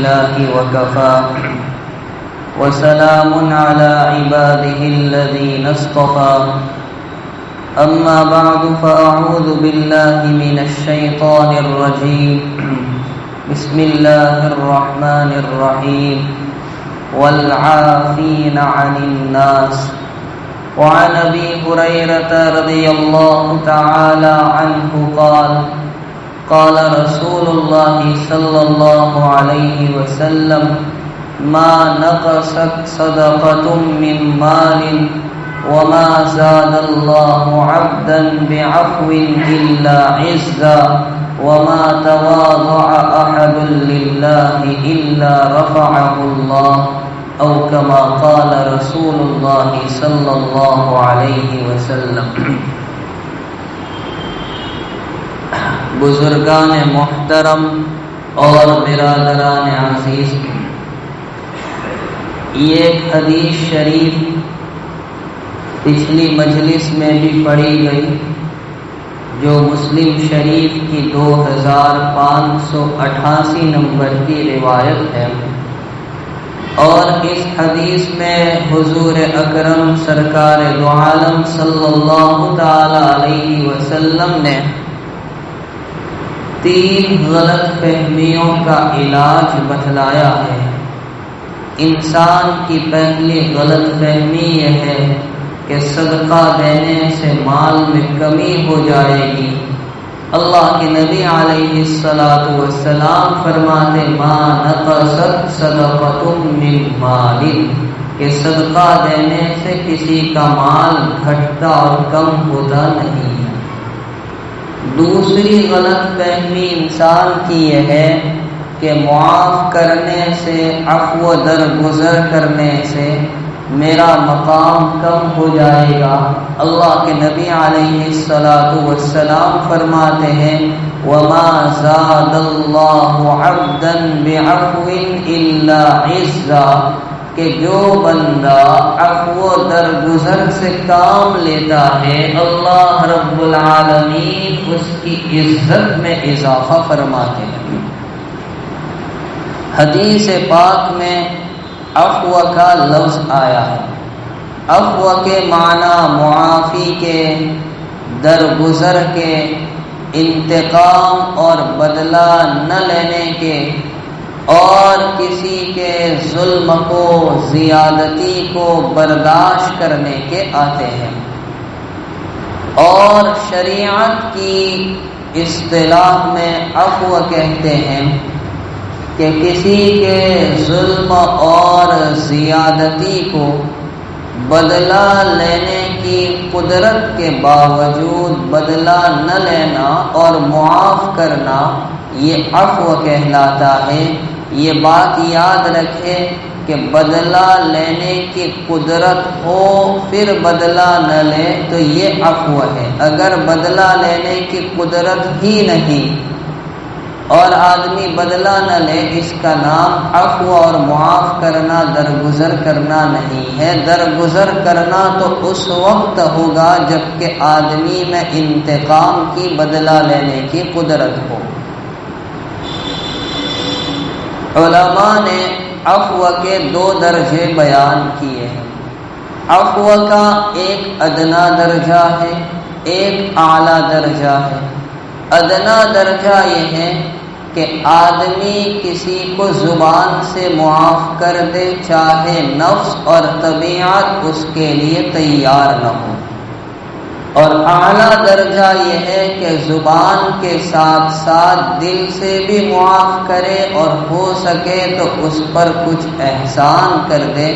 لله وكفى وسلام على عباده الذين اصطفى أما بعد فأعوذ بالله من الشيطان الرجيم بسم الله الرحمن الرحيم والعافين عن الناس وعن أبي هريرة رضي الله تعالى عنه قال قال رسول الله صلى الله عليه وسلم ما نقصت صدقة من مال وما زاد الله عبدا بعفو إلا عزا وما تواضع أحد لله إلا رفعه الله أو كما قال رسول الله صلى الله عليه وسلم. بزرگان محترم اور برادران عزیز، یہ حدیث شریف پچھلی مجلس میں بھی پڑھی گئی جو مسلم شریف کی 2588 نمبر کی روایت ہے، اور اس حدیث میں حضور اکرم سرکار دو عالم صلی اللہ تعالی علیہ وسلم نے 3 غلط فہمیوں کا علاج بتلایا ہے. انسان کی پہلی غلط فہمی یہ ہے کہ صدقہ دینے سے مال میں کمی ہو جائے گی. اللہ کے نبی علیہ السلام فرماتے ما نقصت صدقۃ من مال، کہ صدقہ دینے سے کسی کا مال گھٹتا اور کم ہوتا نہیں ہے. دوسری غلط فہمی انسان کی یہ ہے کہ معاف کرنے سے، عفو درگزر کرنے سے میرا مقام کم ہو جائے گا. اللہ کے نبی علیہ السلام فرماتے ہیں وَمَا زَادَ اللَّهُ عَبْدًا بِعَفْوٍ إِلَّا عِزًّا، کہ جو بندہ عفو درگزر سے کام لیتا ہے اللہ رب العالمین اس کی عزت میں اضافہ فرماتے ہیں. حدیث پاک میں عفو کا لفظ آیا ہے. عفو کے معنی معافی کے، درگزر کے، انتقام اور بدلہ نہ لینے کے، اور کسی کے ظلم کو، زیادتی کو برداشت کرنے کے آتے ہیں. اور شریعت کی اصطلاح میں عفو کہتے ہیں کہ کسی کے ظلم اور زیادتی کو بدلہ لینے کی قدرت کے باوجود بدلہ نہ لینا اور معاف کرنا یہ عفو کہلاتا ہے. یہ بات یاد رکھے کہ بدلہ لینے کی قدرت ہو پھر بدلہ نہ لے تو یہ عفو ہے. اگر بدلہ لینے کی قدرت ہی نہیں اور آدمی بدلہ نہ لے، اس کا نام عفو اور معاف کرنا، درگزر کرنا نہیں ہے. درگزر کرنا تو اس وقت ہوگا جب کہ آدمی میں انتقام کی، بدلہ لینے کی قدرت ہو. علماء نے عفو کے 2 درجے بیان کیے ہیں. عفو کا ایک ادنا درجہ ہے، ایک اعلیٰ درجہ ہے. ادنا درجہ یہ ہے کہ آدمی کسی کو زبان سے معاف کر دے چاہے نفس اور طبیعت اس کے لیے تیار نہ ہو. اور اعلیٰ درجہ یہ ہے کہ زبان کے ساتھ ساتھ دل سے بھی معاف کرے اور ہو سکے تو اس پر کچھ احسان کر دے.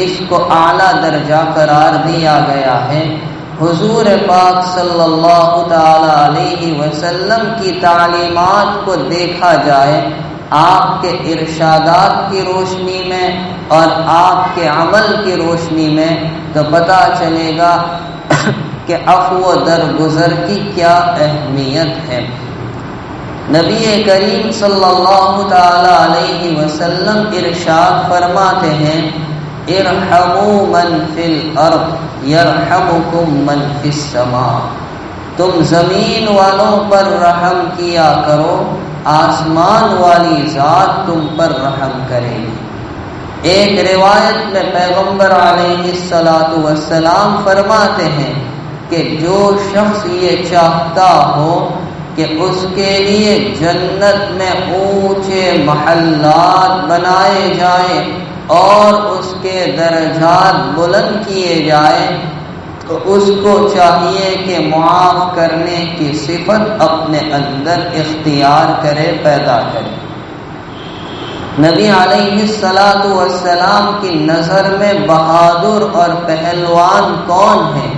اس کو اعلیٰ درجہ قرار دیا گیا ہے. حضور پاک صلی اللہ تعالی علیہ وسلم کی تعلیمات کو دیکھا جائے آپ کے ارشادات کی روشنی میں اور آپ کے عمل کی روشنی میں تو پتہ چلے گا کہ عفو درگزر کی کیا اہمیت ہے. نبی کریم صلی اللہ تعالی علیہ وسلم ارشاد فرماتے ہیں ارحموا من فی الارض یرحمکم من فی السماء، تم زمین والوں پر رحم کیا کرو آسمان والی ذات تم پر رحم کرے گی۔ ایک روایت میں پیغمبر علیہ الصلاۃ والسلام فرماتے ہیں کہ جو شخص یہ چاہتا ہو کہ اس کے لیے جنت میں اونچے محلات بنائے جائیں اور اس کے درجات بلند کیے جائیں تو اس کو چاہیے کہ معاف کرنے کی صفت اپنے اندر اختیار کرے، پیدا کرے۔ نبی علیہ الصلاۃ والسلام کی نظر میں بہادر اور پہلوان کون ہیں؟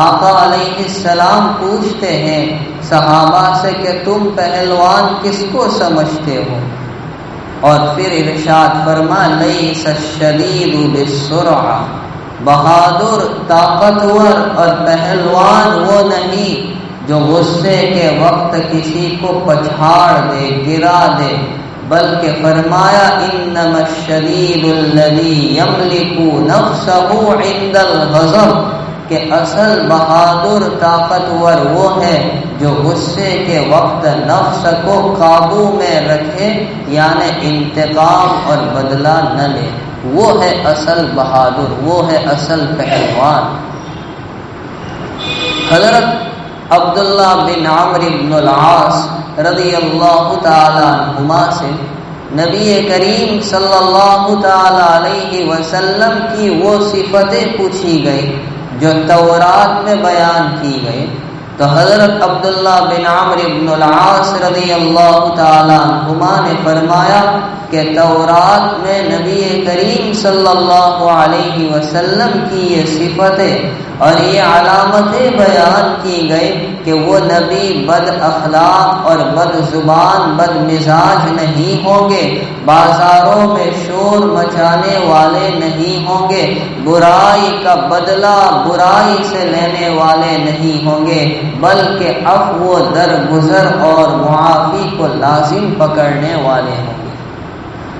آقا علیہ السلام پوچھتے ہیں صحابہ سے کہ تم پہلوان کس کو سمجھتے ہو؟ اور پھر ارشاد فرما لیس الشدید بالسرعہ، بہادر، طاقتور اور پہلوان وہ نہیں جو غصے کے وقت کسی کو پچھاڑ دے، گرا دے، بلکہ فرمایا انما الشدید الذی یملک نفسہ عند الغضب، کہ اصل بہادر طاقتور وہ ہے جو غصے کے وقت نفس کو قابو میں رکھے، یعنی انتقام اور بدلہ نہ لے، وہ ہے اصل بہادر، وہ ہے اصل پہلوان۔ حضرت عبداللہ بن عمرو بن العاص رضی اللہ تعالی عنہما سے نبی کریم صلی اللہ تعالی علیہ وسلم کی وہ صفتیں پوچھی گئی جو تورات میں بیان کی گئی، تو حضرت عبداللہ بن عمرو بن العاص رضی اللہ تعالی عنہما نے فرمایا کہ تورات میں نبی کریم صلی اللہ علیہ وسلم کی یہ صفتیں اور یہ علامتیں بیان کی گئی کہ وہ نبی بد اخلاق اور بد زبان، بد مزاج نہیں ہوں گے، بازاروں میں شور مچانے والے نہیں ہوں گے، برائی کا بدلہ برائی سے لینے والے نہیں ہوں گے، بلکہ عفو و درگزر اور معافی کو لازم پکڑنے والے ہوں گے۔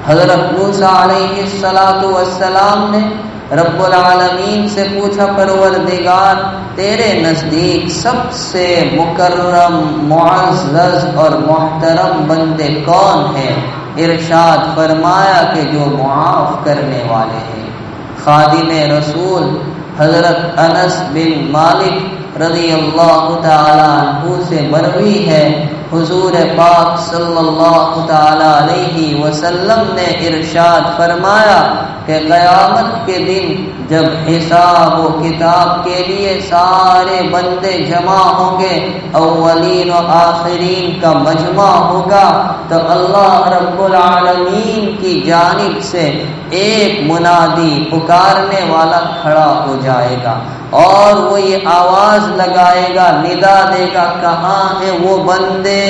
حضرت موسیٰ علیہ السلام نے رب العالمین سے پوچھا پروردگار تیرے نزدیک سب سے مکرم، معزز اور محترم بندے کون ہیں؟ ارشاد فرمایا کہ جو معاف کرنے والے ہیں۔ خادم رسول حضرت انس بن مالک رضی اللہ تعالی عنہ سے مروی ہے حضور پاک صلی اللہ تعالی علیہ وسلم نے ارشاد فرمایا کہ قیامت کے دن جب حساب و کتاب کے لیے سارے بندے جمع ہوں گے، اولین و آخرین کا مجمع ہوگا، تو اللہ رب العالمین کی جانب سے ایک منادی پکارنے والا کھڑا ہو جائے گا اور وہ یہ آواز لگائے گا، ندا دے گا، کہاں ہیں وہ بندے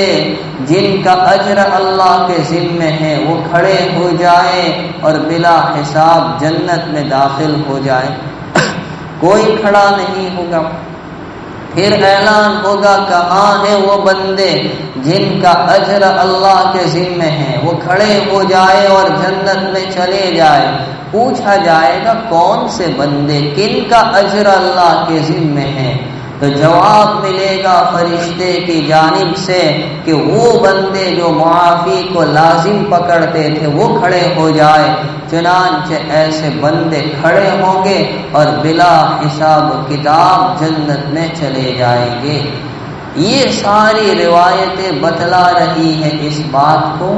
جن کا اجر اللہ کے ذمے ہے؟ وہ کھڑے ہو جائیں اور بلا حساب جنت میں داخل ہو جائیں۔ کوئی کھڑا نہیں ہوگا۔ پھر اعلان ہوگا کہاں ہیں وہ بندے جن کا اجر اللہ کے ذمے ہے؟ وہ کھڑے ہو جائے اور جنت میں چلے جائے۔ پوچھا جائے گا کون سے بندے، کن کا اجر اللہ کے ذمے ہے؟ تو جواب ملے گا فرشتے کی جانب سے کہ وہ بندے جو معافی کو لازم پکڑتے تھے وہ کھڑے ہو جائے۔ چنانچہ ایسے بندے کھڑے ہوں گے اور بلا حساب و کتاب جنت میں چلے جائیں گے۔ یہ ساری روایتیں بتلا رہی ہیں اس بات کو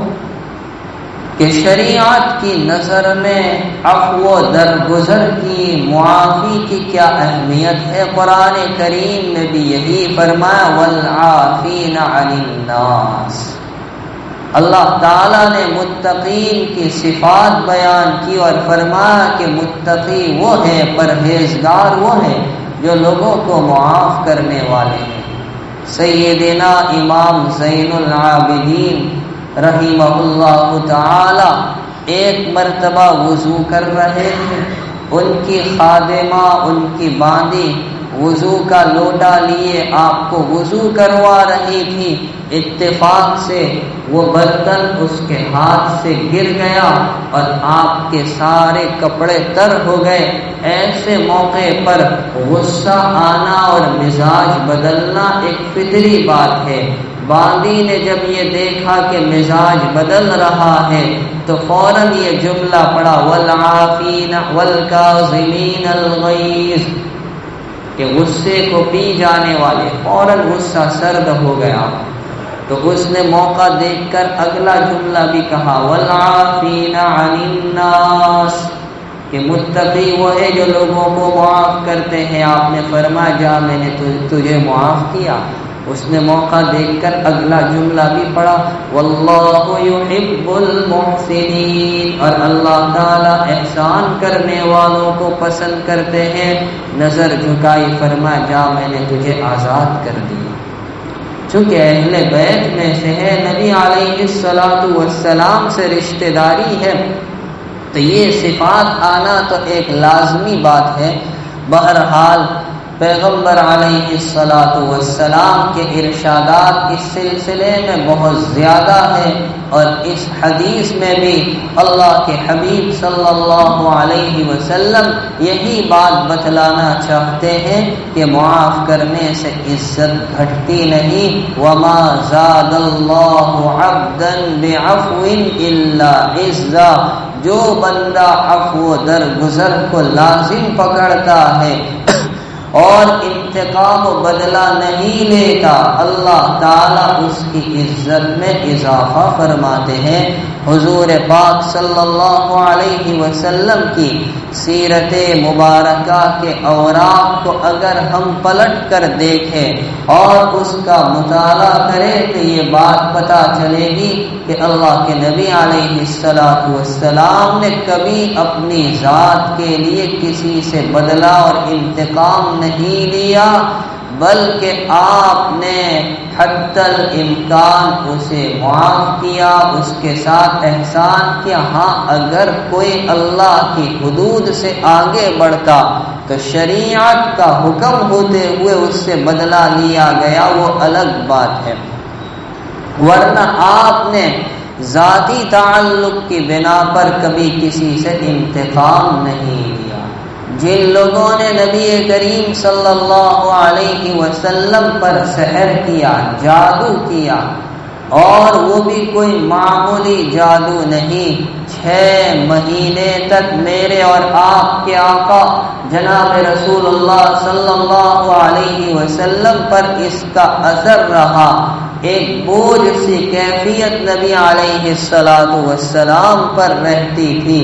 کہ شریعت کی نظر میں عفو و درگزر کی، معافی کی کیا اہمیت ہے۔ قرآن کریم میں بھی یہی فرمایا والعافین عن الناس۔ اللہ تعالیٰ نے متقین کی صفات بیان کی اور فرمایا کہ متقی وہ ہے، پرہیزگار وہ ہے جو لوگوں کو معاف کرنے والے ہیں۔ سیدنا امام زین العابدین رحمہ اللہ تعالی ایک مرتبہ وضو کر رہے تھے، ان کی خادمہ، ان کی باندی وضو کا لوٹا لیے آپ کو وضو کروا رہی تھی، اتفاق سے وہ برتن اس کے ہاتھ سے گر گیا اور آپ کے سارے کپڑے تر ہو گئے۔ ایسے موقع پر غصہ آنا اور مزاج بدلنا ایک فطری بات ہے۔ باندی نے جب یہ دیکھا کہ مزاج بدل رہا ہے تو فوراً یہ جملہ پڑھا والعافین والکاظمین الغیظ، کہ غصے کو پی جانے والے، فوراً غصہ سرد ہو گیا۔ تو اس نے موقع دیکھ کر اگلا جملہ بھی کہا والعافین عن الناس، کہ متقی وہ ہے جو لوگوں کو معاف کرتے ہیں۔ آپ نے فرمایا جا میں نے تجھے معاف کیا۔ اس نے موقع دیکھ کر اگلا جملہ بھی پڑھا واللہ یحب المحسنین، اور اللہ تعالیٰ احسان کرنے والوں کو پسند کرتے ہیں۔ نظر جھکائی، فرمایا جا میں نے تجھے آزاد کر دیا۔ چونکہ اہل بیت میں سے ہے، نبی علیہ السلام سے رشتہ داری ہے، تو یہ صفات آنا تو ایک لازمی بات ہے۔ بہرحال پیغمبر علیہ السلام کے ارشادات اس سلسلے میں بہت زیادہ ہے، اور اس حدیث میں بھی اللہ کے حبیب صلی اللہ علیہ وسلم یہی بات بتلانا چاہتے ہیں کہ معاف کرنے سے عزت گھٹتی نہیں۔ وما زاد اللہ عبدا بعفو الا عزا، جو بندہ عفو درگزر کو لازم پکڑتا ہے اور انتقام و بدلہ نہیں لیتا، اللہ تعالیٰ اس کی عزت میں اضافہ فرماتے ہیں۔ حضور پاک صلی اللہ علیہ وسلم کی سیرت مبارکہ کے اوراق کو اگر ہم پلٹ کر دیکھیں اور اس کا مطالعہ کریں تو یہ بات پتہ چلے گی کہ اللہ کے نبی علیہ السلام نے کبھی اپنی ذات کے لیے کسی سے بدلہ اور انتقام نہیں لیا، بلکہ آپ نے حتی الامکان اسے معاف کیا، اس کے ساتھ احسان کیا۔ ہاں اگر کوئی اللہ کی حدود سے آگے بڑھتا تو شریعت کا حکم ہوتے ہوئے اس سے بدلہ لیا گیا، وہ الگ بات ہے، ورنہ آپ نے ذاتی تعلق کی بنا پر کبھی کسی سے انتقام نہیں لیا۔ جن لوگوں نے نبی کریم صلی اللہ علیہ وسلم پر سحر کیا، جادو کیا، اور وہ بھی کوئی معمولی جادو نہیں، 6 مہینے تک میرے اور آپ کے آقا جناب رسول اللہ صلی اللہ علیہ وسلم پر اس کا اثر رہا۔ ایک بوجھ سی کیفیت نبی علیہ السلام پر رہتی تھی۔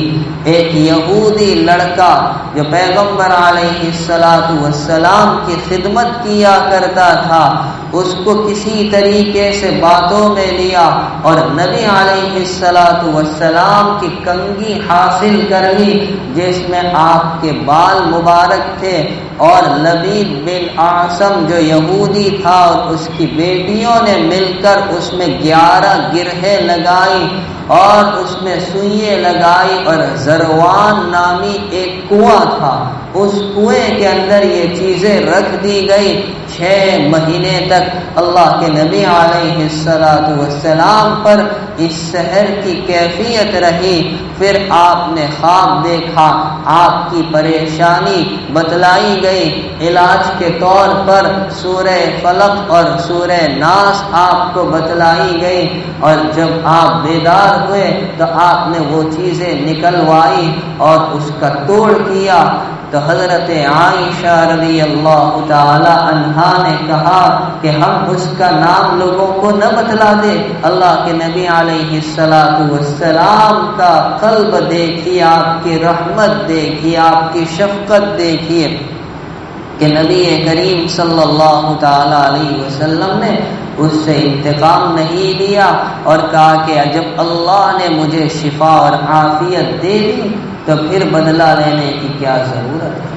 ایک یہودی لڑکا جو پیغمبر علیہ السلام کی خدمت کیا کرتا تھا، اس کو کسی طریقے سے باتوں میں لیا اور نبی علیہ السلام کی کنگھی حاصل کر لی جس میں آپ کے بال مبارک تھے، اور لبید بن عاصم جو یہودی تھا اور اس کی بیٹیوں نے مل کر اس میں 11 گرہیں لگائی اور اس میں سوئیں لگائی، اور زروان نامی ایک کنواں تھا، اس کنویں کے اندر یہ چیزیں رکھ دی گئی۔ 6 مہینے تک اللہ کے نبی علیہ السلام پر اس سحر کی کیفیت رہی۔ پھر آپ نے خواب دیکھا، آپ کی پریشانی بتلائی گئی، علاج کے طور پر سورہ فلق اور سورہ ناس آپ کو بتلائی گئی، اور جب آپ بیدار ہوئے تو آپ نے وہ چیزیں نکلوائی اور اس کا توڑ کیا۔ تو حضرت عائشہ رضی اللہ تعالی عنہا نے کہا کہ ہم اس کا نام لوگوں کو نہ بتلا دیں۔ اللہ کے نبی علیہ السلام کا قلب دیکھیے، آپ کی رحمت دیکھیے، آپ کی شفقت دیکھیے کہ نبی کریم صلی اللہ تعالی علیہ وسلم نے اس سے انتقام نہیں لیا اور کہا کہ جب اللہ نے مجھے شفا اور عافیت دے دی تو پھر بدلہ لینے کی کیا ضرورت ہے۔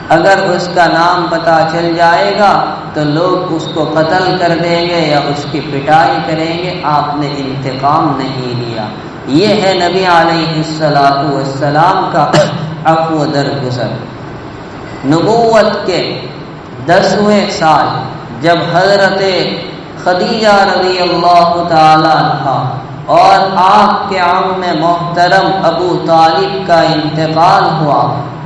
اگر اس کا نام پتہ چل جائے گا تو لوگ اس کو قتل کر دیں گے یا اس کی پٹائی کریں گے، آپ نے انتقام نہیں لیا۔ یہ ہے نبی علیہ السلام کا عفو درگزر۔ نبوت کے 10ویں سال جب حضرت خدیجہ رضی اللہ تعالی عنہا اور آپ کے عم محترم ابو طالب کا انتقال ہوا،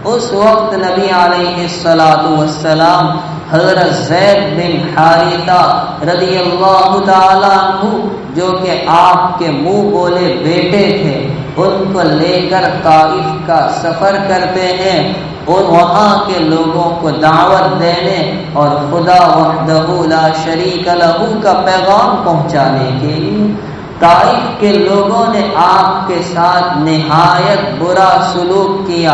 اس وقت نبی علیہ السلام حضرت زید بن حارثہ رضی اللہ تعالیٰ عنہ جو کہ آپ کے منہ بولے بیٹے تھے، ان کو لے کر طائف کا سفر کرتے ہیں اور وہاں کے لوگوں کو دعوت دینے اور خدا وحدہ لا شریک لہ کا پیغام پہنچانے کے لیے۔ طائف کے لوگوں نے آپ کے ساتھ نہایت برا سلوک کیا،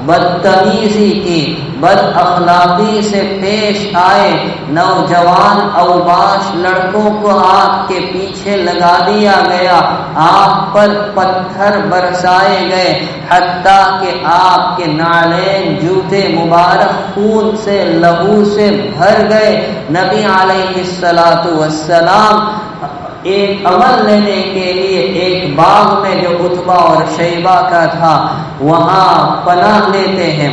بدتمیزی کی، بد اخلاقی سے پیش آئے، نوجوان اوباش لڑکوں کو آپ کے پیچھے لگا دیا گیا، آپ پر پتھر برسائے گئے، حتیٰ کہ آپ کے نعلین جوتے مبارک خون سے لہو سے بھر گئے۔ نبی علیہ السلام ایک عمل لینے کے لیے ایک باغ میں جو عتبہ اور شیبہ کا تھا وہاں پناہ لیتے ہیں،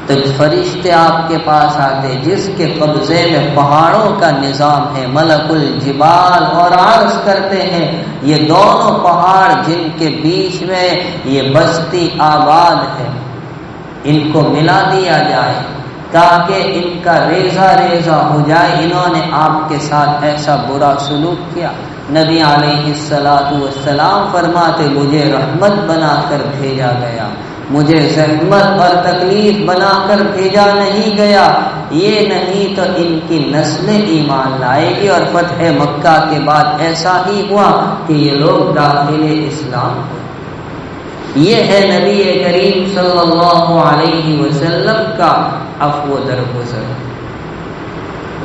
تو فرشتے آپ کے پاس آتے جس کے قبضے میں پہاڑوں کا نظام ہے، ملک الجبال، اور عرض کرتے ہیں یہ دونوں پہاڑ جن کے بیچ میں یہ بستی آباد ہے ان کو ملا دیا جائے تاکہ ان کا ریزہ ریزہ ہو جائے، انہوں نے آپ کے ساتھ ایسا برا سلوک کیا۔ نبی علیہ السلام فرماتے مجھے رحمت بنا کر بھیجا گیا، مجھے زحمت اور تکلیف بنا کر بھیجا نہیں گیا، یہ نہیں تو ان کی نسلیں ایمان لائے گی۔ اور فتح مکہ کے بعد ایسا ہی ہوا کہ یہ لوگ داخل اسلام ہوئے۔ یہ ہے نبی کریم صلی اللہ علیہ وسلم کا عفو و درگزر۔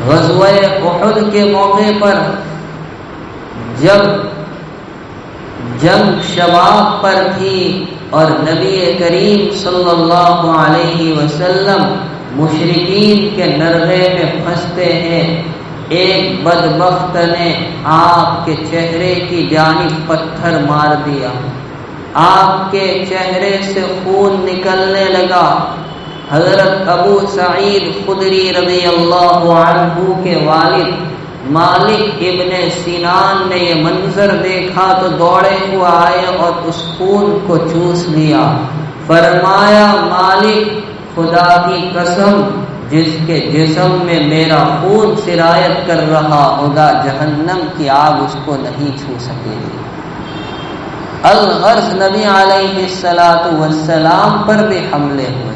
غزوہ احد کے موقع پر جب جنگ شباب پر تھی اور نبی کریم صلی اللہ علیہ وسلم مشرکین کے نرغے میں پھنستے ہیں، ایک بدبخت نے آپ کے چہرے کی جانب پتھر مار دیا، آپ کے چہرے سے خون نکلنے لگا۔ حضرت ابو سعید خدری رضی اللہ عنہ کے والد مالک ابن سنان نے یہ منظر دیکھا تو دوڑے ہوئے آئے اور اس خون کو چوس لیا۔ فرمایا مالک خدا کی قسم جس کے جسم میں میرا خون سرایت کر رہا ہوگا جہنم کی آگ اس کو نہیں چھو سکے گی۔ الغرض نبی علیہ السلام پر بھی حملے ہوئے،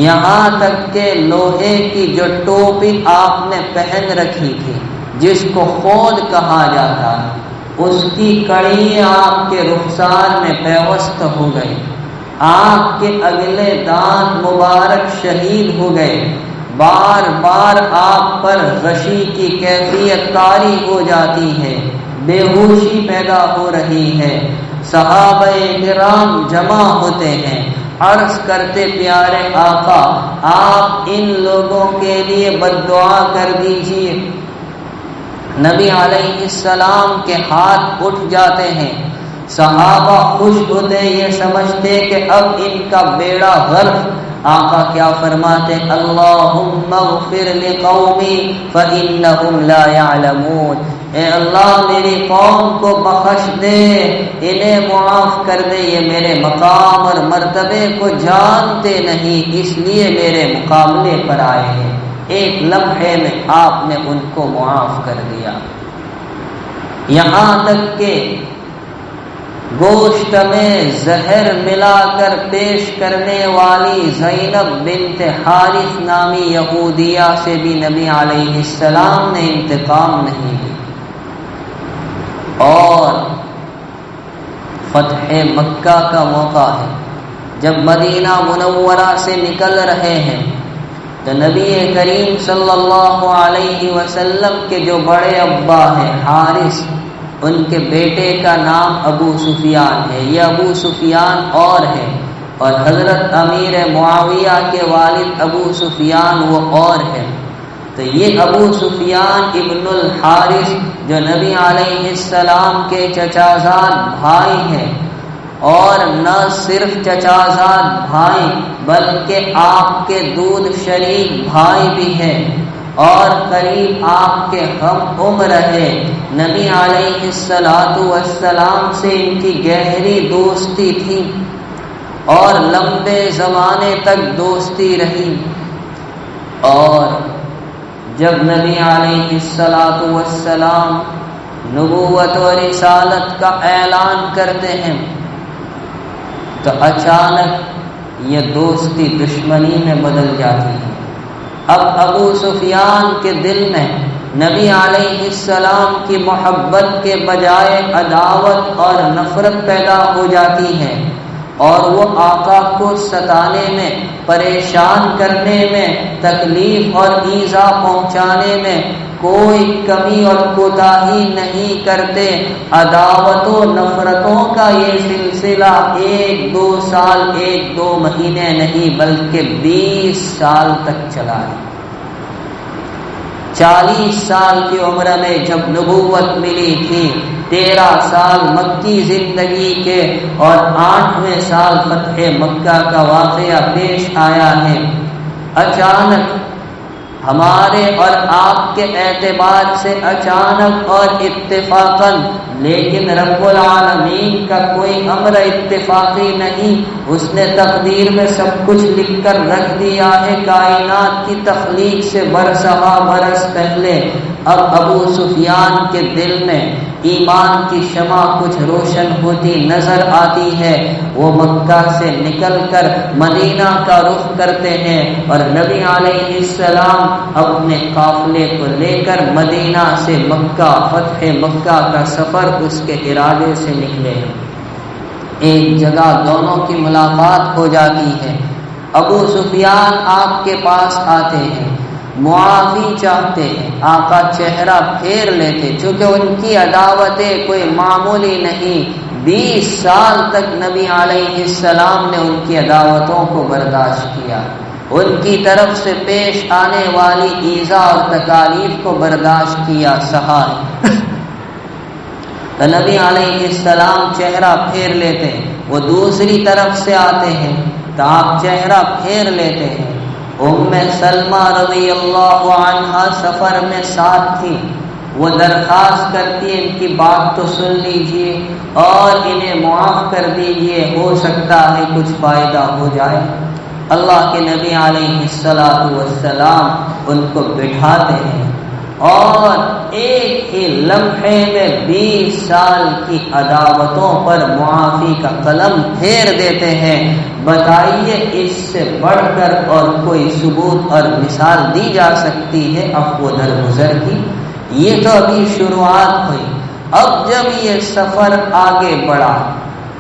یہاں تک کہ لوہے کی جو ٹوپی آپ نے پہن رکھی تھی جس کو خود کہا جاتا ہے، اس کی کڑی آپ کے رخسار میں پیوست ہو گئی، آپ کے اگلے دانت مبارک شہید ہو گئے، بار بار آپ پر غشی کی کیفیت طاری ہو جاتی ہے، بے ہوشی پیدا ہو رہی ہے۔ صحابہ کرام جمع ہوتے ہیں، عرض کرتے پیارے آقا آپ ان لوگوں کے لیے بد دعا کر دیجیے۔ نبی علیہ السلام کے ہاتھ اٹھ جاتے ہیں، صحابہ خوش ہوتے یہ سمجھتے کہ اب ان کا بیڑا غرق۔ آقا کیا فرماتے؟ اللہم اغفر لقومی فإنہم لا يعلمون، اے اللہ میری قوم کو بخش دے، انہیں معاف کر دے، یہ میرے مقام اور مرتبے کو جانتے نہیں اس لیے میرے مقابلے پر آئے ہیں۔ ایک لمحے میں آپ نے ان کو معاف کر دیا، یہاں تک کہ گوشت میں زہر ملا کر پیش کرنے والی زینب بنت حارث نامی یہودیہ سے بھی نبی علیہ السلام نے انتقام نہیں لیا۔ اور فتح مکہ کا موقع ہے، جب مدینہ منورہ سے نکل رہے ہیں تو نبی کریم صلی اللہ علیہ وسلم کے جو بڑے ابا ہیں حارث، ان کے بیٹے کا نام ابو سفیان ہے، یہ ابو سفیان اور ہے، اور حضرت امیر معاویہ کے والد ابو سفیان وہ اور ہے۔ تو یہ ابو سفیان ابن الحارث جو نبی علیہ السلام کے چچا زاد بھائی ہیں، اور نہ صرف چچازاد بھائی بلکہ آپ کے دودھ شریک بھائی بھی ہیں اور قریب آپ کے ہم عمر ہے۔ نبی علیہ السلام سے ان کی گہری دوستی تھی اور لمبے زمانے تک دوستی رہی، اور جب نبی علیہ السلام نبوت و رسالت کا اعلان کرتے ہیں تو اچانک یہ دوستی دشمنی میں بدل جاتی ہے۔ اب ابو سفیان کے دل میں نبی علیہ السلام کی محبت کے بجائے عداوت اور نفرت پیدا ہو جاتی ہے، اور وہ آقا کو ستانے میں، پریشان کرنے میں، تکلیف اور ایذا پہنچانے میں کوئی کمی اور کوتاہی نہیں کرتے۔ عداوت و نفرتوں کا یہ سلسلہ 1-2 سال 1-2 مہینے نہیں بلکہ 20 سال تک چلا ہے۔ 40 سال کی عمر میں جب نبوت ملی تھی، 13 سال مکی زندگی کے اور 8ویں سال فتح مکہ کا واقعہ پیش آیا ہے۔ اچانک ہمارے اور آپ کے اعتبار سے اچانک اور اتفاقاً، لیکن رب العالمین کا کوئی امر اتفاقی نہیں، اس نے تقدیر میں سب کچھ لکھ کر رکھ دیا ہے۔ کائنات کی تخلیق سے برسوا برس پہلے اب ابو سفیان کے دل میں ایمان کی شمع کچھ روشن ہوتی نظر آتی ہے۔ وہ مکہ سے نکل کر مدینہ کا رخ کرتے ہیں اور نبی علیہ السلام اپنے قافلے کو لے کر مدینہ سے مکہ، فتح مکہ کا سفر اس کے ارادے سے نکلے ہیں۔ ایک جگہ دونوں کی ملاقات ہو جاتی ہے۔ ابو سفیان آپ کے پاس آتے ہیں، معافی چاہتے ہیں، آقا چہرہ پھیر لیتے، چونکہ ان کی عداوتیں کوئی معمولی نہیں۔ 20 سال تک نبی علیہ السلام نے ان کی عداوتوں کو برداشت کیا، ان کی طرف سے پیش آنے والی ایذا اور تکالیف کو برداشت کیا، سہا۔ تو نبی علیہ السلام چہرہ پھیر لیتے، وہ دوسری طرف سے آتے ہیں تو آپ چہرہ پھیر لیتے ہیں۔ ام سلمہ رضی اللہ عنہا سفر میں ساتھ تھی، وہ درخواست کرتی ہے ان کی بات تو سن لیجئے اور انہیں معاف کر دیجئے، ہو سکتا ہے کچھ فائدہ ہو جائے۔ اللہ کے نبی علیہ السلام ان کو بٹھاتے ہیں اور ایک ہی لمحے میں 20 سال کی عداوتوں پر معافی کا قلم پھیر دیتے ہیں۔ بتائیے اس سے بڑھ کر اور کوئی ثبوت اور مثال دی جا سکتی ہے عفو درگزر کی؟ یہ تو ابھی شروعات ہوئی۔ اب جب یہ سفر آگے بڑھا،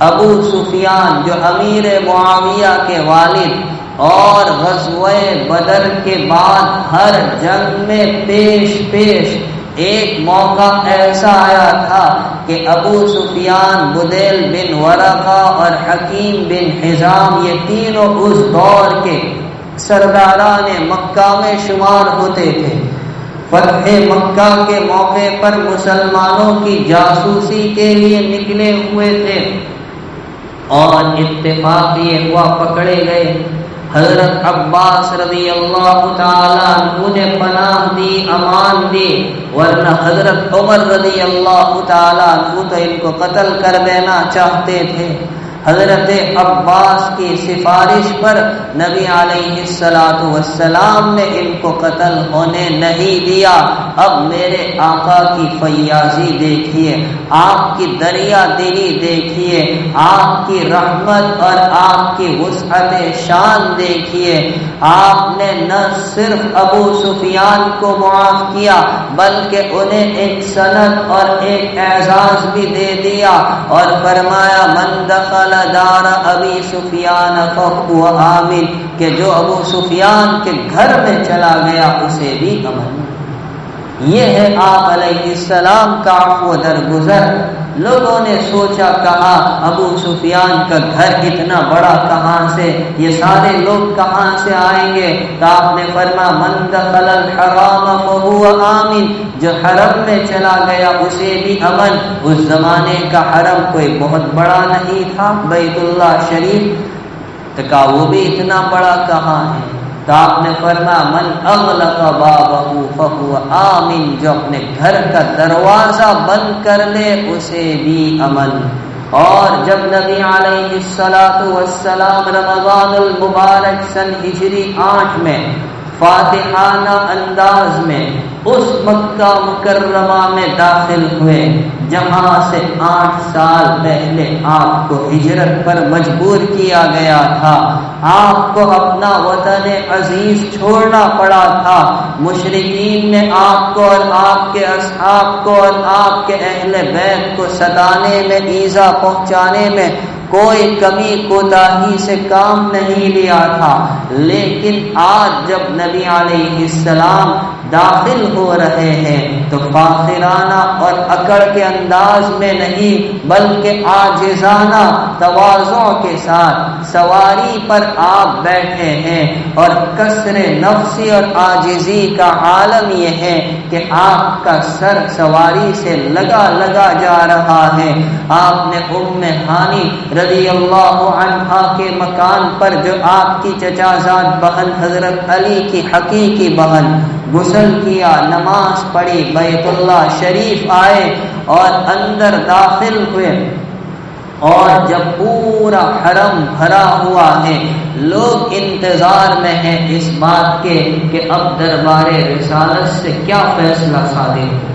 ابو سفیان جو امیر معاویہ کے والد اور غزوہ بدر کے بعد ہر جنگ میں پیش ایک موقع ایسا آیا تھا کہ ابو سفیان، بدیل بن ورقہ اور حکیم بن حزام، یہ تینوں اس دور کے سرداران مکہ میں شمار ہوتے تھے۔ فتح مکہ کے موقع پر مسلمانوں کی جاسوسی کے لیے نکلے ہوئے تھے اور اتفاق یہ ہوا پکڑے گئے۔ حضرت عباس رضی اللہ تعالیٰ عنہ نے پناہ دی، امان دی، ورنہ حضرت عمر رضی اللہ تعالیٰ عنہ تو ان کو قتل کر دینا چاہتے تھے۔ حضرت عباس کی سفارش پر نبی علیہ السلام نے ان کو قتل ہونے نہیں دیا۔ اب میرے آقا کی فیاضی دیکھیے، آپ کی دریا دلی دیکھیے، آپ کی رحمت اور آپ کی وسعت شان دیکھیے۔ آپ نے نہ صرف ابو سفیان کو معاف کیا بلکہ انہیں ایک سند اور ایک اعزاز بھی دے دیا اور فرمایا من دخل دار ابی سفیان فهو آمن، کہ جو ابو سفیان کے گھر میں چلا گیا اسے بھی امن۔ یہ ہے آپ علیہ السلام کا عفو درگزر۔ لوگوں نے سوچا کہا ابو سفیان کا گھر اتنا بڑا کہاں سے، یہ سارے لوگ کہاں سے آئیں گے؟ تو آپ نے فرمایا من دخل الحرام فهو آمن، جو حرم میں چلا گیا اسے بھی امن۔ اس زمانے کا حرم کوئی بہت بڑا نہیں تھا، بیت اللہ شریف، تو کہا وہ بھی اتنا بڑا کہاں ہے؟ تو آپ نے فرمایا من اغلق بابہ فہو آمن، جو اپنے گھر کا دروازہ بند کر لے اسے بھی امن۔ اور جب نبی علیہ السلام رمضان المبارک سن ہجری 8 میں فاتحانہ انداز میں اس مکہ مکرمہ میں داخل ہوئے جہاں سے 8 سال پہلے آپ کو ہجرت پر مجبور کیا گیا تھا، آپ کو اپنا وطن عزیز چھوڑنا پڑا تھا، مشرکین نے آپ کو اور آپ کے اصحاب کو اور آپ کے اہل بیت کو ستانے میں، ایذا پہنچانے میں کوئی کمی کوتاہی سے کام نہیں لیا تھا، لیکن آج جب نبی علیہ السلام داخل ہو رہے ہیں تو فاخرانہ اور اکڑ کے انداز میں نہیں بلکہ عاجزانہ تواضع کے ساتھ سواری پر آپ بیٹھے ہیں، اور کسر نفسی اور عاجزی کا عالم یہ ہے کہ آپ کا سر سواری سے لگا جا رہا ہے۔ آپ نے ام ہانی رضی اللہ عنہا کے مکان پر، جو آپ کی چچا زاد بہن حضرت علی کی حقیقی بہن، غسل کیا، نماز پڑھی، بیت اللہ شریف آئے اور اندر داخل ہوئے، اور جب پورا حرم بھرا ہوا ہے، لوگ انتظار میں ہیں اس بات کے کہ اب دربار رسالت سے کیا فیصلہ صادر ہوگا،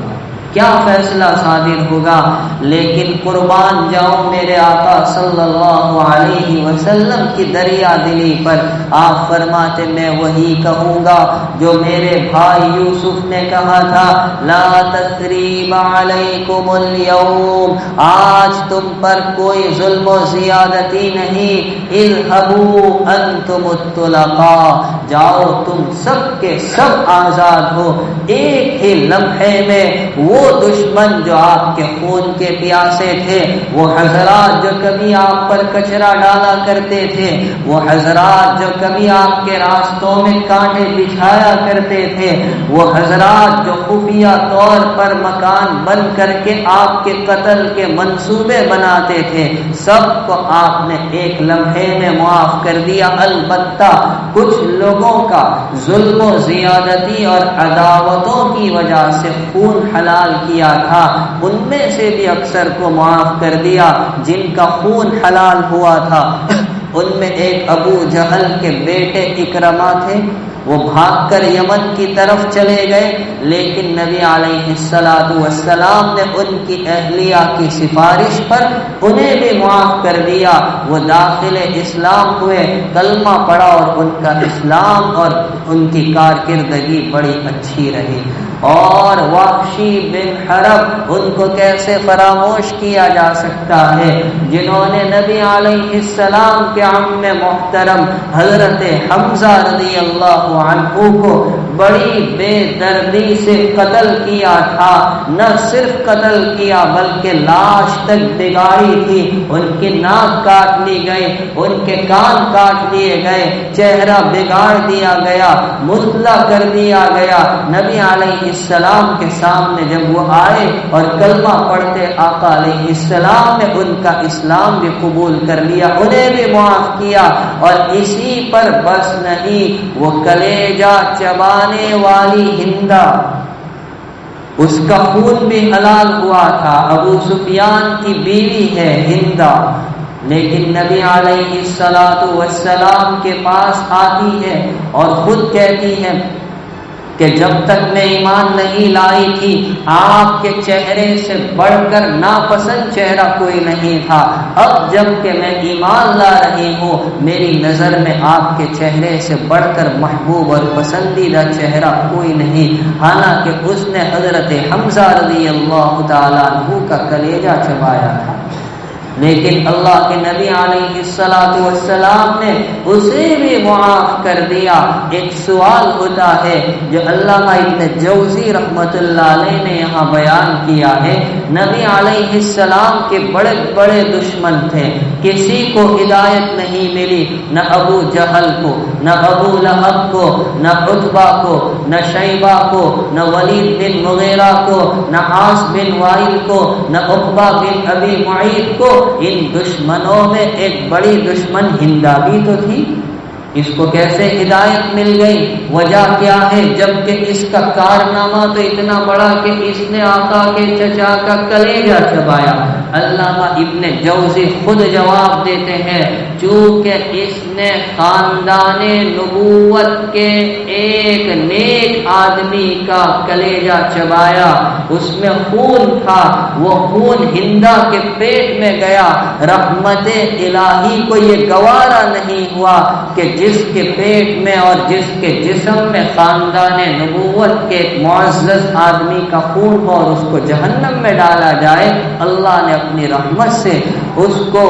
کیا فیصلہ صادر ہوگا، لیکن قربان جاؤں میرے آقا صلی اللہ علیہ وسلم کی دریا دلی پر، آپ فرماتے میں وہی کہوں گا جو میرے بھائی یوسف نے کہا تھا، لا تثریب علیکم اليوم، آج تم پر کوئی ظلم و زیادتی نہیں، اذهبوا انتم الطلقاء، جاؤ تم سب کے سب آزاد ہو۔ ایک ہی لمحے میں وہ دشمن جو آپ کے خون کے پیاسے تھے، وہ حضرات جو کبھی آپ پر کچرا ڈالا کرتے تھے، وہ حضرات جو کبھی آپ کے راستوں میں کانٹے بچھایا کرتے تھے، وہ حضرات جو خفیہ طور پر مکان بند کر کے آپ کے قتل کے منصوبے بناتے تھے، سب کو آپ نے ایک لمحے میں معاف کر دیا۔ البتہ کچھ لوگوں کا ظلم و زیادتی اور عداوتوں کی وجہ سے خون حلال کیا تھا، ان میں سے بھی اکثر کو معاف کر دیا۔ جن کا خون حلال ہوا تھا ان میں ایک ابو جہل کے بیٹے اکرمہ تھے، وہ بھاگ کر یمن کی طرف چلے گئے، لیکن نبی علیہ السلام نے ان کی اہلیہ کی سفارش پر انہیں بھی معاف کر دیا، وہ داخل اسلام ہوئے، کلمہ پڑھا، اور ان کا اسلام اور ان کی کارکردگی بڑی اچھی رہی۔ اور وحشی بن حرب، ان کو کیسے فراموش کیا جا سکتا ہے، جنہوں نے نبی علیہ السلام کے عم محترم حضرت حمزہ رضی اللہ عنہ کو بڑی بے دردی سے قتل کیا تھا، نہ صرف قتل کیا بلکہ لاش تک بگاڑی تھی، ان کی ناک کاٹ لی گئی، ان کے کان کاٹ لیے گئے، چہرہ بگاڑ دیا گیا، مطلع کر دیا گیا۔ نبی علیہ السلام کے سامنے جب وہ آئے اور کلمہ پڑھتے، آقا علیہ السلام نے ان کا اسلام بھی قبول کر لیا، انہیں بھی معاف کیا، اور اسی پر بس نہیں، وہ کلیجہ چبانے والی ہندا، اس کا خون بھی حلال ہوا تھا، ابو سفیان کی بیوی ہے ہندا، لیکن نبی علیہ السلام کے پاس آتی ہے اور خود کہتی ہے کہ جب تک میں ایمان نہیں لائی تھی آپ کے چہرے سے بڑھ کر ناپسند چہرہ کوئی نہیں تھا، اب جب کہ میں ایمان لا رہی ہوں میری نظر میں آپ کے چہرے سے بڑھ کر محبوب اور پسندیدہ چہرہ کوئی نہیں، حالانکہ اس نے حضرت حمزہ رضی اللہ تعالیٰ عنہ کا کلیجہ چبایا تھا۔ لیکن اللہ کے نبی علیہ السلام نے اسے بھی معاف کر دیا۔ ایک سوال ہوتا ہے جو علامہ ابن جوزی رحمۃ اللہ علیہ نے یہاں بیان کیا ہے، نبی علیہ السلام کے بڑے بڑے دشمن تھے، کسی کو ہدایت نہیں ملی، نہ ابو جہل کو، نہ ابو لہب کو، نہ عتبہ کو، نہ شیبہ کو، نہ ولید بن مغیرہ کو، نہ عاص بن وائل کو، نہ عقبہ بن ابی معیط کو۔ ان دشمنوں میں ایک بڑی دشمن ہندا بھی تو تھی، اس کو کیسے ہدایت مل گئی؟ وجہ کیا ہے؟ جبکہ اس کا کارنامہ تو اتنا بڑا کہ اس نے آقا کے چچا کا کلیجہ چبایا۔ علامہ ابن جوزی خود جواب دیتے ہیں، چونکہ اس نے خاندان نبوت کے ایک نیک آدمی کا کلیجہ چبایا، اس میں خون تھا، وہ خون ہندا کے پیٹ میں گیا۔ رحمت الہی کو یہ گوارا نہیں ہوا کہ جس کے پیٹ میں اور جس کے جسم میں خاندان نبوت کے ایک معزز آدمی کا خون ہو اور اس کو جہنم میں ڈالا جائے۔ اللہ نے اپنی رحمت سے اس کو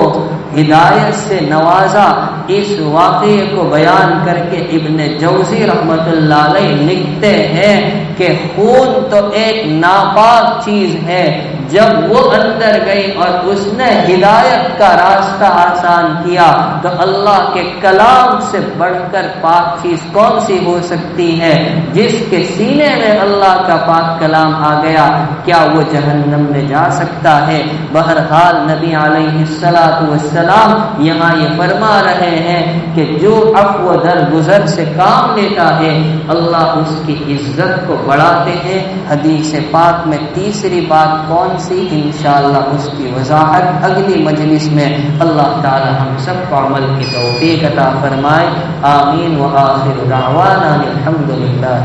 ہدایت سے نوازا۔ اس واقعے کو بیان کر کے ابن جوزی رحمت اللہ علیہ لکھتے ہیں کہ خون تو ایک ناپاک چیز ہے، جب وہ اندر گئی اور اس نے ہدایت کا راستہ آسان کیا تو اللہ کے کلام سے بڑھ کر پاک چیز کون سی ہو سکتی ہے؟ جس کے سینے میں اللہ کا پاک کلام آ گیا، کیا وہ جہنم میں جا سکتا ہے؟ بہرحال نبی علیہ السلام یہاں یہ فرما رہے ہیں کہ جو عفو درگزر سے کام لیتا ہے اللہ اس کی عزت کو بڑھاتے ہیں۔ حدیث پاک میں تیسری بات کون سی؟ انشاءاللہ اس کی وضاحت اگلی مجلس میں۔ اللہ تعالی ہم سب کو عمل کی توفیق عطا فرمائے، آمین۔ وآخر دعوانا الحمدللہ۔